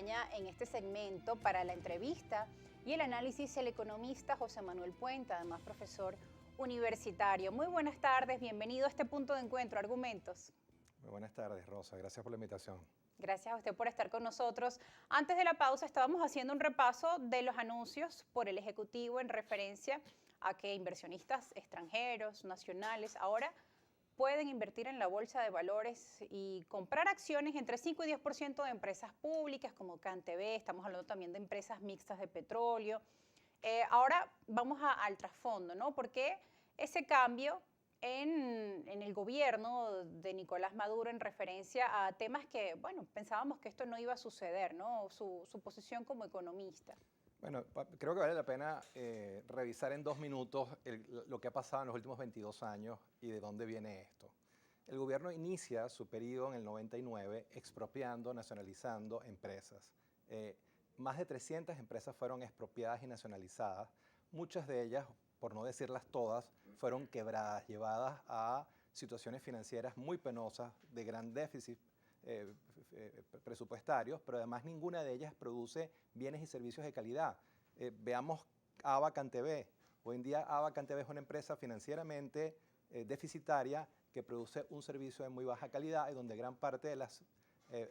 acompaña en este segmento para la entrevista y el análisis el economista José Manuel Puente, además profesor universitario. Muy buenas tardes, bienvenido a este punto de encuentro, Argumentos. Muy buenas tardes, Rosa. Gracias por la invitación. Gracias a usted por estar con nosotros. Antes de la pausa estábamos haciendo un repaso de los anuncios por el Ejecutivo en referencia a que inversionistas extranjeros, nacionales, ahora pueden invertir en la bolsa de valores y comprar acciones entre 5 y 10% de empresas públicas como CanTV, estamos hablando también de empresas mixtas de petróleo. Ahora vamos al trasfondo, ¿no? ¿Por qué ese cambio en el gobierno de Nicolás Maduro en referencia a temas que, bueno, pensábamos que esto no iba a suceder, ¿no? Su posición como economista. Bueno, creo que vale la pena revisar en 2 minutos lo que ha pasado en los últimos 22 años y de dónde viene esto. El gobierno inicia su periodo en el 99 expropiando, nacionalizando empresas. Más de 300 empresas fueron expropiadas y nacionalizadas. Muchas de ellas, por no decirlas todas, fueron quebradas, llevadas a situaciones financieras muy penosas, de gran déficit presupuestarios, pero además ninguna de ellas produce bienes y servicios de calidad. Veamos ABA CanTV. Hoy en día ABA CanTV es una empresa financieramente deficitaria que produce un servicio de muy baja calidad y donde gran parte de los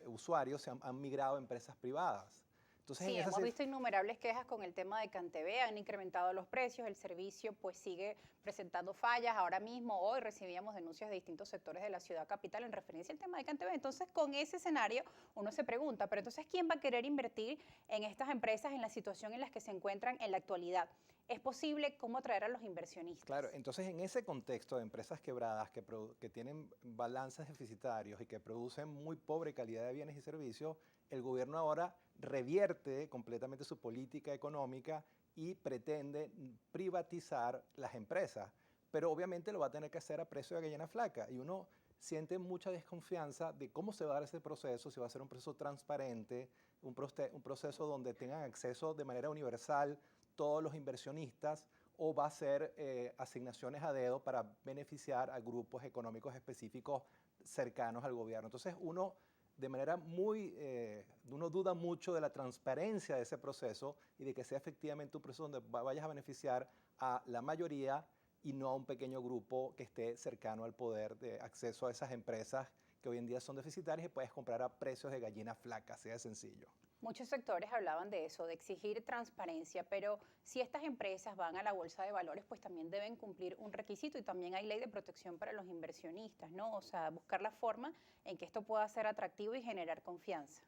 usuarios han migrado a empresas privadas. Entonces, Sí, hemos visto innumerables quejas con el tema de CanTV, han incrementado los precios, el servicio pues sigue presentando fallas. Ahora mismo, hoy recibíamos denuncias de distintos sectores de la ciudad capital en referencia al tema de CanTV. Entonces, con ese escenario uno se pregunta, pero entonces, ¿quién va a querer invertir en estas empresas en la situación en la que se encuentran en la actualidad? ¿Es posible cómo atraer a los inversionistas? Claro, entonces en ese contexto de empresas quebradas que tienen balances deficitarios y que producen muy pobre calidad de bienes y servicios, el gobierno ahora revierte completamente su política económica y pretende privatizar las empresas, pero obviamente lo va a tener que hacer a precio de gallina flaca y uno siente mucha desconfianza de cómo se va a dar ese proceso, si va a ser un proceso transparente, un proceso donde tengan acceso de manera universal todos los inversionistas, o va a ser asignaciones a dedo para beneficiar a grupos económicos específicos cercanos al gobierno. Entonces uno de manera uno duda mucho de la transparencia de ese proceso y de que sea efectivamente un proceso donde vayas a beneficiar a la mayoría y no a un pequeño grupo que esté cercano al poder de acceso a esas empresas que hoy en día son deficitarias y puedes comprar a precios de gallina flaca, así de sencillo. Muchos sectores hablaban de eso, de exigir transparencia, pero si estas empresas van a la bolsa de valores, pues también deben cumplir un requisito y también hay ley de protección para los inversionistas, ¿no? O sea, buscar la forma en que esto pueda ser atractivo y generar confianza.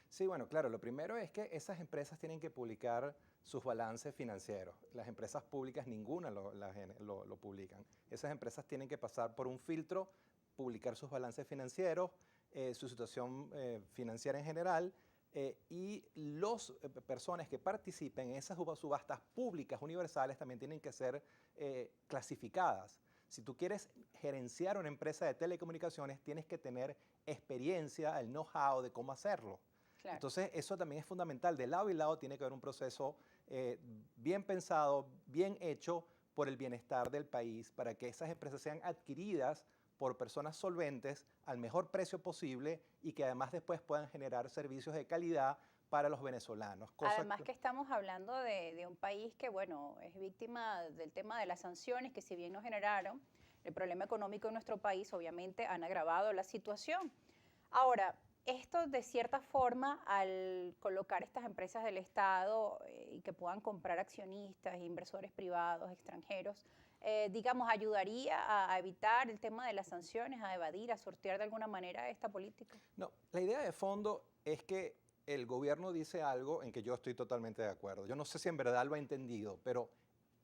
Sí, bueno, claro, lo primero es que esas empresas tienen que publicar sus balances financieros. Las empresas públicas ninguna lo publican. Esas empresas tienen que pasar por un filtro, publicar sus balances financieros, su situación financiera en general, y las personas que participen en esas subastas públicas universales también tienen que ser clasificadas. Si tú quieres gerenciar una empresa de telecomunicaciones, tienes que tener experiencia, el know-how de cómo hacerlo. Claro. Entonces, eso también es fundamental. De lado y lado tiene que haber un proceso bien pensado, bien hecho por el bienestar del país, para que esas empresas sean adquiridas por personas solventes al mejor precio posible y que además después puedan generar servicios de calidad para los venezolanos. Además que estamos hablando de un país que, bueno, es víctima del tema de las sanciones, que si bien no generaron el problema económico en nuestro país, obviamente han agravado la situación. Ahora, esto de cierta forma, al colocar estas empresas del Estado y que puedan comprar accionistas, inversores privados, extranjeros, digamos, ayudaría a evitar el tema de las sanciones, a evadir, a sortear de alguna manera esta política. No, la idea de fondo es que el gobierno dice algo en que yo estoy totalmente de acuerdo. Yo no sé si en verdad lo ha entendido, pero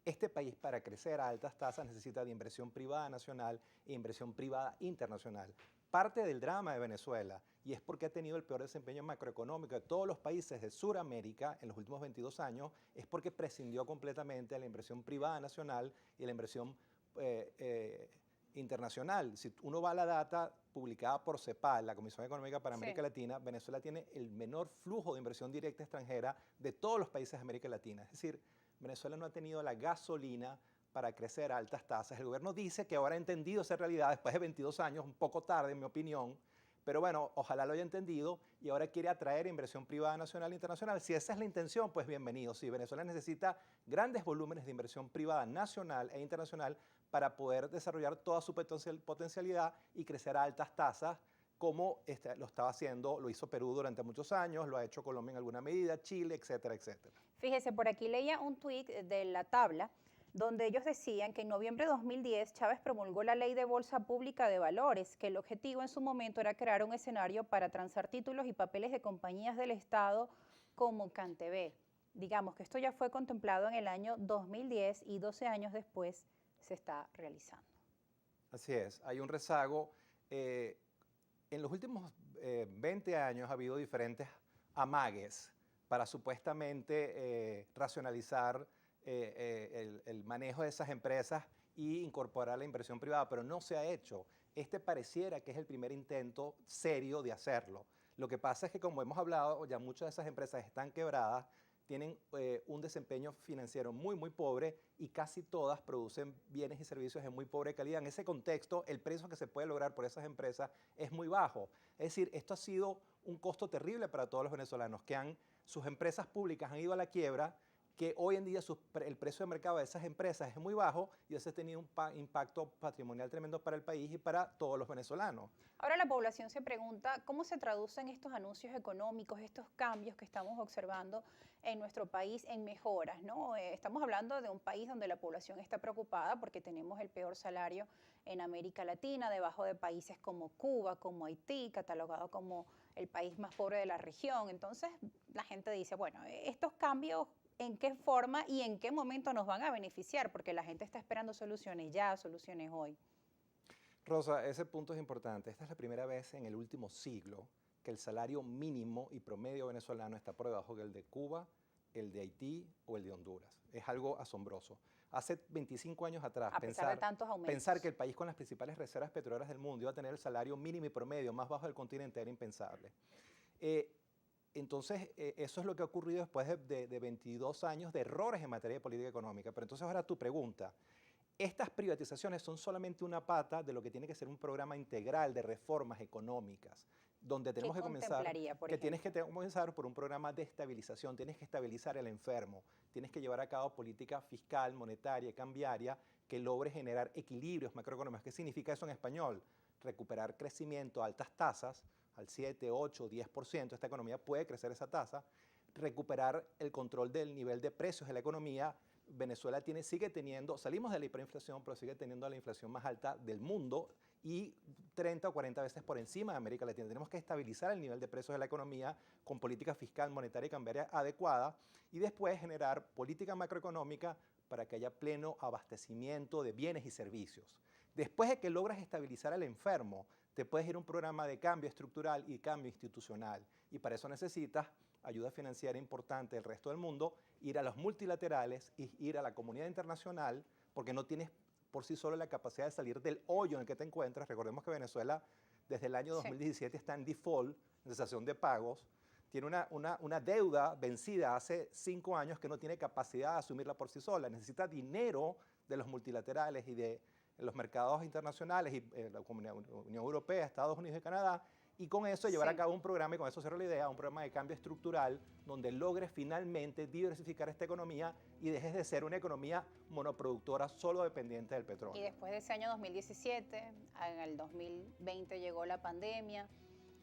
este país para crecer a altas tasas necesita de inversión privada nacional e inversión privada internacional. Parte del drama de Venezuela, y es porque ha tenido el peor desempeño macroeconómico de todos los países de Sudamérica en los últimos 22 años, es porque prescindió completamente de la inversión privada nacional y la inversión internacional. Si uno va a la data publicada por CEPAL, la Comisión Económica para América Sí. Latina, Venezuela tiene el menor flujo de inversión directa extranjera de todos los países de América Latina. Es decir, Venezuela no ha tenido la gasolina para crecer a altas tasas. El gobierno dice que ahora ha entendido esa realidad después de 22 años, un poco tarde en mi opinión, Pero bueno, ojalá lo haya entendido y ahora quiere atraer inversión privada nacional e internacional. Si esa es la intención, pues bienvenido. Sí, Venezuela necesita grandes volúmenes de inversión privada nacional e internacional para poder desarrollar toda su potencialidad y crecer a altas tasas, como lo estaba haciendo, lo hizo Perú durante muchos años, lo ha hecho Colombia en alguna medida, Chile, etcétera, etcétera. Fíjese, por aquí leía un tuit de La Tabla, donde ellos decían que en noviembre de 2010 Chávez promulgó la Ley de Bolsa Pública de Valores, que el objetivo en su momento era crear un escenario para transar títulos y papeles de compañías del Estado como CanTV. Digamos que esto ya fue contemplado en el año 2010 y 12 años después se está realizando. Así es, hay un rezago. En los últimos 20 años ha habido diferentes amagues para supuestamente racionalizar el manejo de esas empresas y incorporar la inversión privada, pero no se ha hecho. Este pareciera que es el primer intento serio de hacerlo. Lo que pasa es que, como hemos hablado, ya muchas de esas empresas están quebradas, tienen un desempeño financiero muy pobre y casi todas producen bienes y servicios de muy pobre calidad. En ese contexto, el precio que se puede lograr por esas empresas es muy bajo. Es decir, esto ha sido un costo terrible para todos los venezolanos, que sus empresas públicas han ido a la quiebra, que hoy en día el precio de mercado de esas empresas es muy bajo y eso ha tenido un impacto patrimonial tremendo para el país y para todos los venezolanos. Ahora la población se pregunta cómo se traducen estos anuncios económicos, estos cambios que estamos observando en nuestro país en mejoras, ¿no? Estamos hablando de un país donde la población está preocupada porque tenemos el peor salario en América Latina, debajo de países como Cuba, como Haití, catalogado como el país más pobre de la región. Entonces la gente dice, bueno, estos cambios, ¿en qué forma y en qué momento nos van a beneficiar? Porque la gente está esperando soluciones ya, soluciones hoy. Rosa, ese punto es importante. Esta es la primera vez en el último siglo que el salario mínimo y promedio venezolano está por debajo del de Cuba, el de Haití o el de Honduras. Es algo asombroso. Hace 25 años atrás, A pesar de tantos aumentos. pensar que el país con las principales reservas petroleras del mundo iba a tener el salario mínimo y promedio más bajo del continente era impensable. Entonces, eso es lo que ha ocurrido después de 22 años de errores en materia de política económica. Pero entonces ahora tu pregunta. Estas privatizaciones son solamente una pata de lo que tiene que ser un programa integral de reformas económicas, donde tenemos que comenzar, tienes que comenzar por un programa de estabilización, tienes que estabilizar el enfermo, tienes que llevar a cabo política fiscal, monetaria y cambiaria que logre generar equilibrios macroeconómicos. ¿Qué significa eso en español? Recuperar crecimiento a altas tasas, al 7, 8, 10%, esta economía puede crecer esa tasa, recuperar el control del nivel de precios de la economía. Venezuela sigue teniendo, salimos de la hiperinflación, pero sigue teniendo la inflación más alta del mundo y 30 o 40 veces por encima de América Latina. Tenemos que estabilizar el nivel de precios de la economía con política fiscal, monetaria y cambiaria adecuada y después generar política macroeconómica para que haya pleno abastecimiento de bienes y servicios. Después de que logras estabilizar al enfermo, te puedes ir a un programa de cambio estructural y cambio institucional. Y para eso necesitas ayuda financiera importante del resto del mundo, ir a los multilaterales, ir a la comunidad internacional, porque no tienes por sí solo la capacidad de salir del hoyo en el que te encuentras. Recordemos que Venezuela desde el año 2017 está en default, en cesación de pagos, tiene una deuda vencida hace 5 años que no tiene capacidad de asumirla por sí sola. Necesita dinero de los multilaterales y de los mercados internacionales y la Unión Europea, Estados Unidos y Canadá, y con eso llevar a cabo un programa, y con eso cierro la idea, un programa de cambio estructural donde logres finalmente diversificar esta economía y dejes de ser una economía monoproductora solo dependiente del petróleo. Y después de ese año 2017, en el 2020 llegó la pandemia.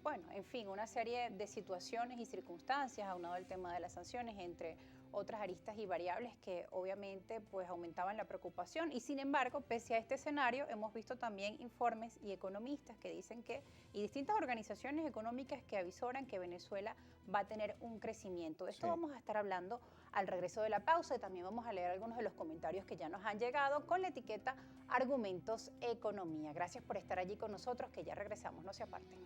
Bueno, en fin, una serie de situaciones y circunstancias, aunado al tema de las sanciones, entre otras aristas y variables que obviamente pues aumentaban la preocupación. Y sin embargo, pese a este escenario, hemos visto también informes y economistas que dicen y distintas organizaciones económicas que avisoran que Venezuela va a tener un crecimiento. De esto vamos a estar hablando al regreso de la pausa y también vamos a leer algunos de los comentarios que ya nos han llegado con la etiqueta Argumentos Economía. Gracias por estar allí con nosotros, que ya regresamos, no se aparten.